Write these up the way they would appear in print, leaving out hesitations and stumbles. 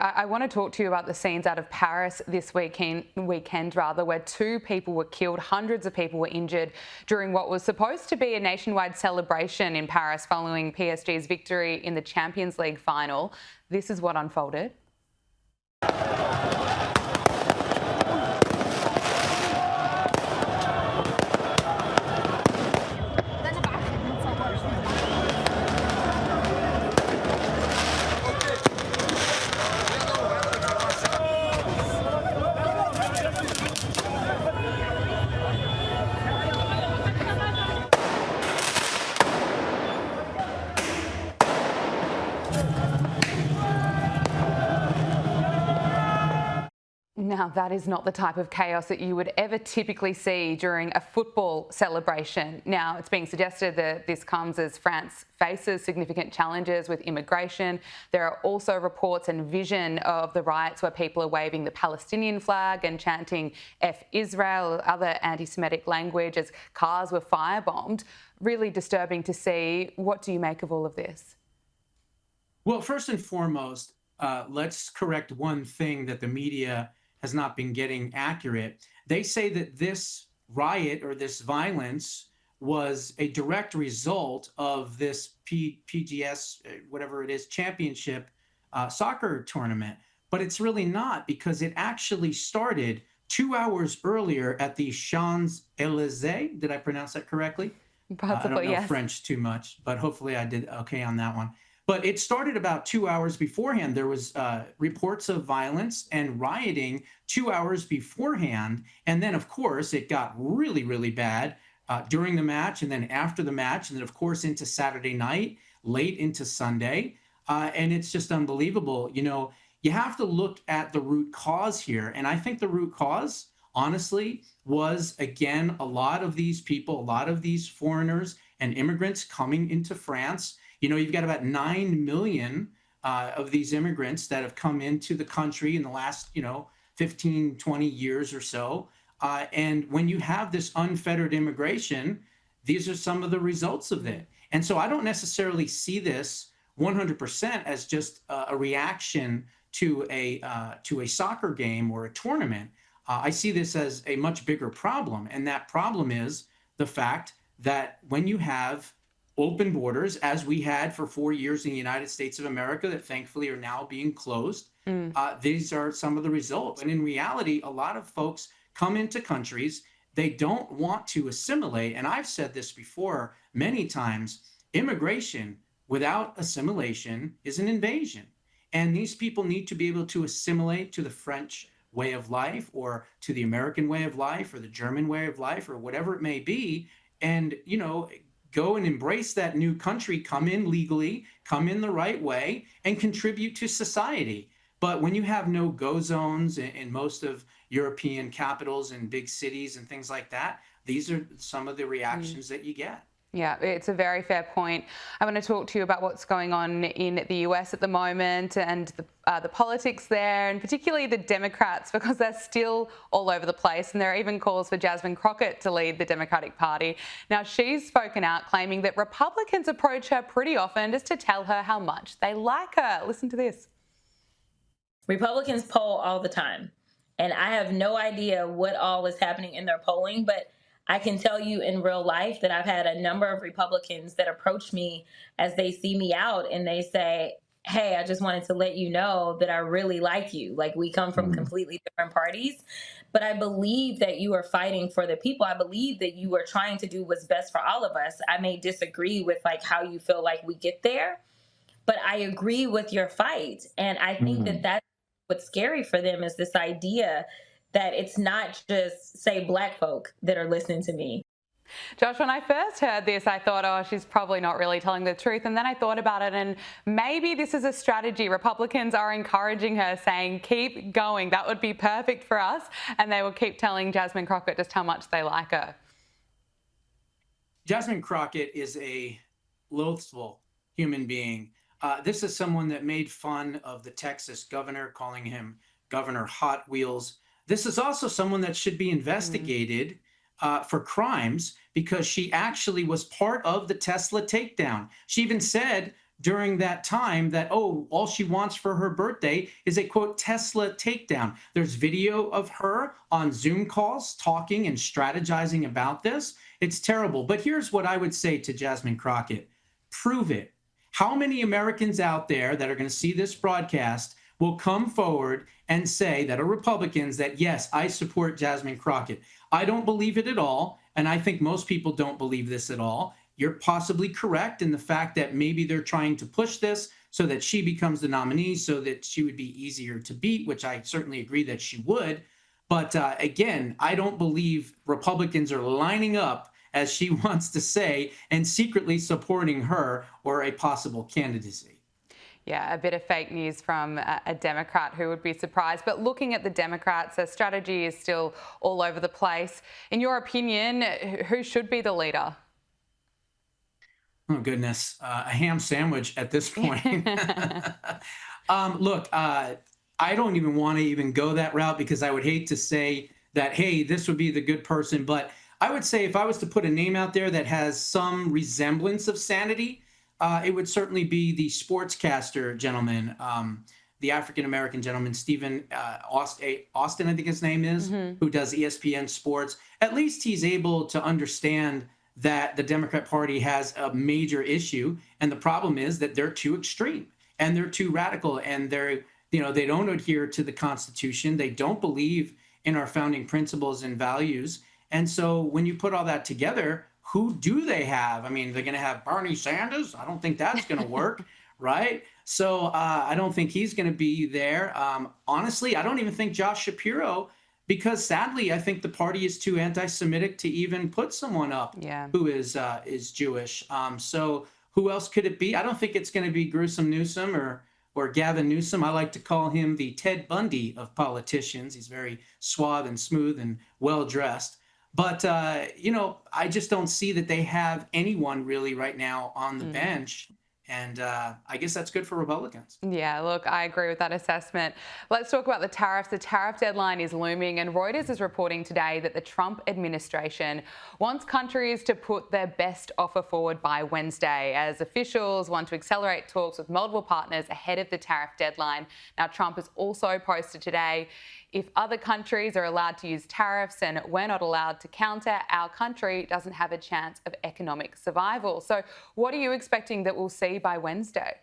I want to talk to you about the scenes out of Paris this weekend, where two people were killed, hundreds of people were injured during what was supposed to be a nationwide celebration in Paris following PSG's victory in the Champions League final. This is what unfolded. Now, that is not the type of chaos that you would ever typically see during a football celebration. Now, it's being suggested that this comes as France faces significant challenges with immigration. There are also reports and vision of the riots where people are waving the Palestinian flag and chanting F Israel or other anti-Semitic language as cars were firebombed. Really disturbing to see. What do you make of all of this? Well, first and foremost, let's correct one thing that the media has not been getting accurate. They say that this riot or this violence was a direct result of this PGS, whatever it is, championship soccer tournament. But it's really not, because it actually started 2 hours earlier at the Champs-Élysées. Did I pronounce that correctly? Possibly, I don't know yes. French too much, but hopefully I did okay on that one. But it started about 2 hours beforehand. There was reports of violence and rioting 2 hours beforehand. And then, of course, it got really, really bad during the match and then after the match. And then, of course, into Saturday night, late into Sunday. And it's just unbelievable. You know, you have to look at the root cause here. And I think the root cause, honestly, was, again, a lot of these people, a lot of these foreigners and immigrants coming into France. You know, you've got about 9 million of these immigrants that have come into the country in the last, 15, 20 years or so. And when you have this unfettered immigration, these are some of the results of it. And so I don't necessarily see this 100% as just a reaction to a soccer game or a tournament. I see this as a much bigger problem. And that problem is the fact that when you have open borders, as we had for 4 years in the United States of America, that thankfully are now being closed. These are some of the results. And in reality, a lot of folks come into countries, they don't want to assimilate. And I've said this before many times, immigration without assimilation is an invasion. And these people need to be able to assimilate to the French way of life or to the American way of life or the German way of life or whatever it may be. And, go and embrace that new country, come in legally, come in the right way, and contribute to society. But when you have no-go zones in most of European capitals and big cities and things like that, these are some of the reactions that you get. Yeah, it's a very fair point. I want to talk to you about what's going on in the US at the moment and the politics there, and particularly the Democrats, because they're still all over the place. And there are even calls for Jasmine Crockett to lead the Democratic Party. Now, she's spoken out claiming that Republicans approach her pretty often just to tell her how much they like her. Listen to this. Republicans poll all the time, and I have no idea what all is happening in their polling, but I can tell you in real life that I've had a number of Republicans that approach me as they see me out and they say, hey, I just wanted to let you know that I really like you. Like, we come from completely different parties, but I believe that you are fighting for the people. I believe that you are trying to do what's best for all of us. I may disagree with how you feel like we get there, but I agree with your fight. And I think that that's what's scary for them, is this idea that it's not just, say, Black folk that are listening to me. Josh, when I first heard this, I thought, oh, she's probably not really telling the truth. And then I thought about it, and maybe this is a strategy. Republicans are encouraging her, saying, keep going. That would be perfect for us. And they will keep telling Jasmine Crockett just how much they like her. Jasmine Crockett is a loathful human being. This is someone that made fun of the Texas governor, calling him Governor Hot Wheels. This is also someone that should be investigated for crimes, because she actually was part of the Tesla takedown. She even said during that time that, oh, all she wants for her birthday is a quote Tesla takedown. There's video of her on Zoom calls talking and strategizing about this. It's terrible. But here's what I would say to Jasmine Crockett: prove it. How many Americans out there that are going to see this broadcast will come forward and say, that are Republicans, that yes, I support Jasmine Crockett? I don't believe it at all. And I think most people don't believe this at all. You're possibly correct in the fact that maybe they're trying to push this so that she becomes the nominee, so that she would be easier to beat, which I certainly agree that she would. But again, I don't believe Republicans are lining up, as she wants to say, and secretly supporting her or a possible candidacy. Yeah, a bit of fake news from a Democrat who would be surprised. But looking at the Democrats, their strategy is still all over the place. In your opinion, who should be the leader? Oh, goodness. A ham sandwich at this point. Look, I don't even want to even go that route, because I would hate to say that, hey, this would be the good person. But I would say if I was to put a name out there that has some resemblance of sanity, it would certainly be the sportscaster gentleman, the African-American gentleman, Stephen Austin, I think his name is, who does ESPN Sports. At least he's able to understand that the Democrat Party has a major issue. And the problem is that they're too extreme and they're too radical, and they don't adhere to the Constitution. They don't believe in our founding principles and values. And so when you put all that together, who do they have? I mean, they're going to have Bernie Sanders? I don't think that's going to work, right? So I don't think he's going to be there. Honestly, I don't even think Josh Shapiro, because sadly, I think the party is too anti-Semitic to even put someone up who is Jewish. So who else could it be? I don't think it's going to be Gruesome Newsom or Gavin Newsom. I like to call him the Ted Bundy of politicians. He's very suave and smooth and well-dressed. But, I just don't see that they have anyone really right now on the bench. And I guess that's good for Republicans. Yeah, look, I agree with that assessment. Let's talk about the tariffs. The tariff deadline is looming, and Reuters is reporting today that the Trump administration wants countries to put their best offer forward by Wednesday, as officials want to accelerate talks with multiple partners ahead of the tariff deadline. Now, Trump has also posted today, if other countries are allowed to use tariffs and we're not allowed to counter, our country doesn't have a chance of economic survival. So what are you expecting that we'll see by Wednesday?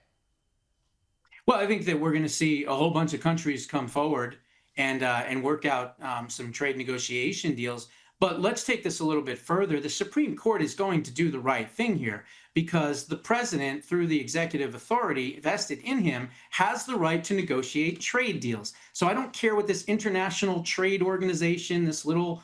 Well, I think that we're going to see a whole bunch of countries come forward and work out some trade negotiation deals. But let's take this a little bit further. The Supreme Court is going to do the right thing here, because the president, through the executive authority vested in him, has the right to negotiate trade deals. So I don't care what this international trade organization, this little,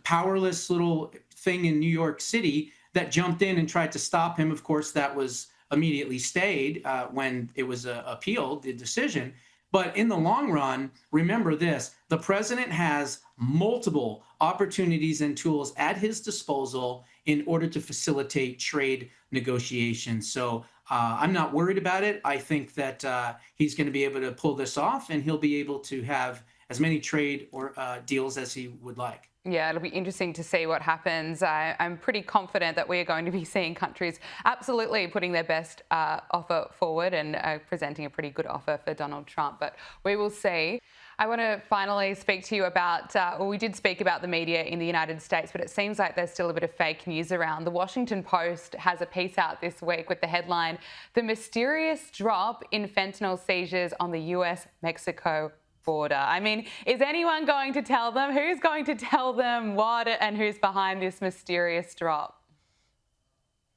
powerless little thing in New York City that jumped in and tried to stop him. Of course, that was immediately stayed when it was appealed, the decision. But in the long run, remember this: the president has multiple opportunities and tools at his disposal in order to facilitate trade negotiations. So I'm not worried about it. I think that he's going to be able to pull this off, and he'll be able to have as many trade or deals as he would like. Yeah, it'll be interesting to see what happens. I'm pretty confident that we're going to be seeing countries absolutely putting their best offer forward and presenting a pretty good offer for Donald Trump. But we will see. I want to finally speak to you about, we did speak about the media in the United States, but it seems like there's still a bit of fake news around. The Washington Post has a piece out this week with the headline, "The Mysterious Drop in Fentanyl Seizures on the US-Mexico Border." I mean, is anyone going to tell them? Who's going to tell them what and who's behind this mysterious drop?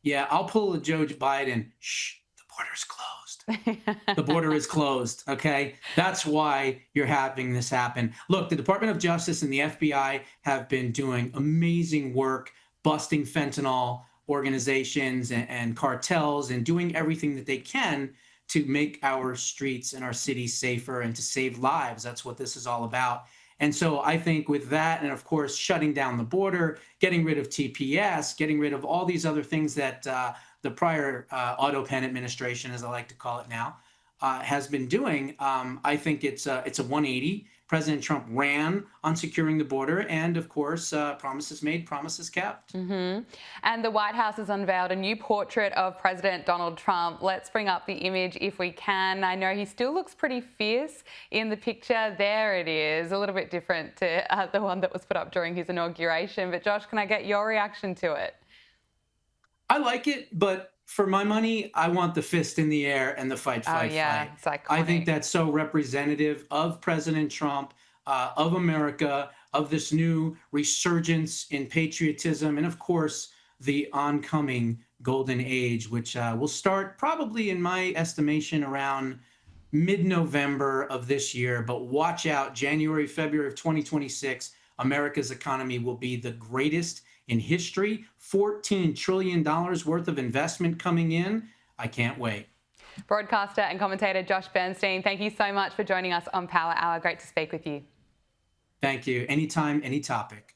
Yeah, I'll pull a Joe Biden. Shh, the border's closed. The border is closed, okay? That's why you're having this happen. Look, the Department of Justice and the FBI have been doing amazing work busting fentanyl organizations and cartels and doing everything that they can to make our streets and our cities safer and to save lives. That's what this is all about. And so I think with that, and of course, shutting down the border, getting rid of TPS, getting rid of all these other things that the prior auto pen administration, as I like to call it now, has been doing, I think it's a 180. President Trump ran on securing the border, and of course, promises made, promises kept. And the White House has unveiled a new portrait of President Donald Trump. Let's bring up the image if we can. I know he still looks pretty fierce in the picture. There it is, a little bit different to the one that was put up during his inauguration. But Josh, can I get your reaction to it? I like it, but for my money, I want the fist in the air and the fight, Oh yeah, fight. it's iconic. I think that's so representative of President Trump, of America, of this new resurgence in patriotism, and of course, the oncoming golden age, which will start probably, in my estimation, around mid-November of this year. But watch out, January, February of 2026, America's economy will be the greatest in history. $14 trillion worth of investment coming in. I can't wait. Broadcaster and commentator Josh Bernstein, thank you so much for joining us on Power Hour. Great to speak with you. Thank you. Anytime, any topic.